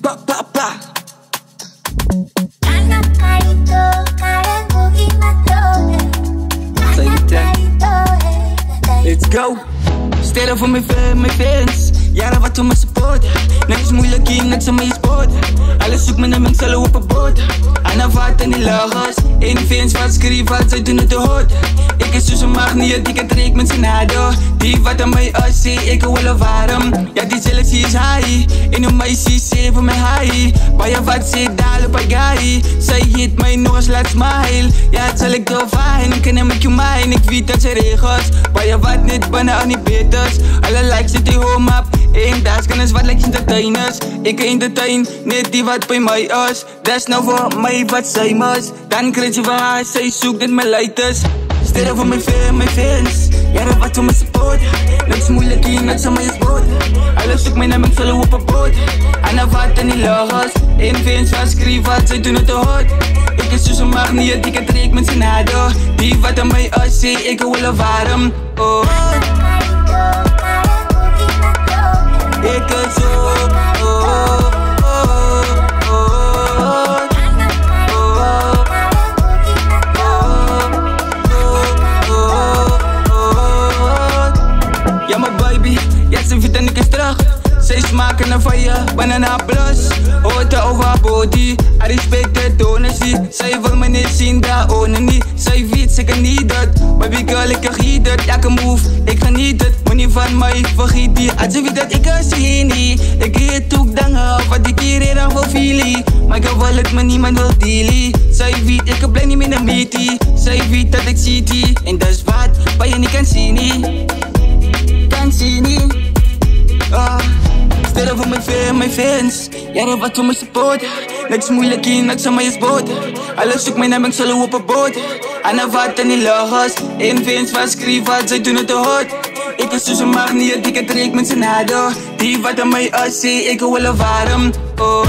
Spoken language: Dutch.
Pa, pa, pa. Let's go. Sterren voor mijn fans. Jaren wat om me supporten. Niks is moeilijk hier, niks aan mij sporten. Alles zoekt me naar mijn cellen op een boot. Aan een vaart en die lagers. In fans wat schreef, wat zij doen het te hoort. Ik is dus een magneet, ik het reek met zijn nado. Die wat aan mij als ik wil wel warm. Ja, die jealousy is high. In een meisje zeven met high. Waar je wat zit, daar op een guy. Zij hit mij nog eens, laat smile. Ja, het zal ik heel fijn. Ik ken hem met je mine. Ik weet dat ze regels. Waar je wat niet binnen aan die beters. Alle likes zit die home up. Eén daas kan eens wat lijkt entertainers. Ik in de tuin, net die wat bij mij is. Dat is nou voor mij wat zij moest. Dan krijg je van haar, zij zoekt dit mijn lighters. Sterren voor mijn fans. Jaren wat om me supporten. Niks moeilijk hier, niks aan mij sporten. Alles zoekt mij naar mijn zullen op een boot. Aan een vaart en die lagers. In fans wat schreef, wat zij doen het te hoort. Ik is dus een magneet, ik het reek met zijn nado. Die wat aan mij is, ik wil wel warm. Oh. Ik is zo, ja, mijn baby, ja, ze vindt en ik is terug. Zij smaken naar van je, banana plus. Hoort over haar body, I respect het, tonen zie. Zij wil me niet zien, daar ownen niet. Zij weet, ze kan niet dat. Baby girl, ik geniet het, elke move, ik geniet het. Money van mij, vergeet die. Als ze weet dat ik er zie niet. Ik heet ook dangen, wat ik hier in voor feelie. Maar ik wil het, maar niemand wil dealie. Zij weet, ik blij niet met een meetie. Zij weet dat ik zie die. En dat is wat je niet kan zien, niet. Kan zien, niet. Sterren voor mijn fans. Jaren wat om me supporten. Niks moeilijk hier, niks aan mij sporten. Alles zoekt mij naar mijn zullen op een boot. Aan een vaart en die lagers. In fans wat schreef, wat zij doen het te hoort. Ik is dus een magneet, ik het reek met zijn nado. Die wat aan mij is, ik wil wel warm. Oh.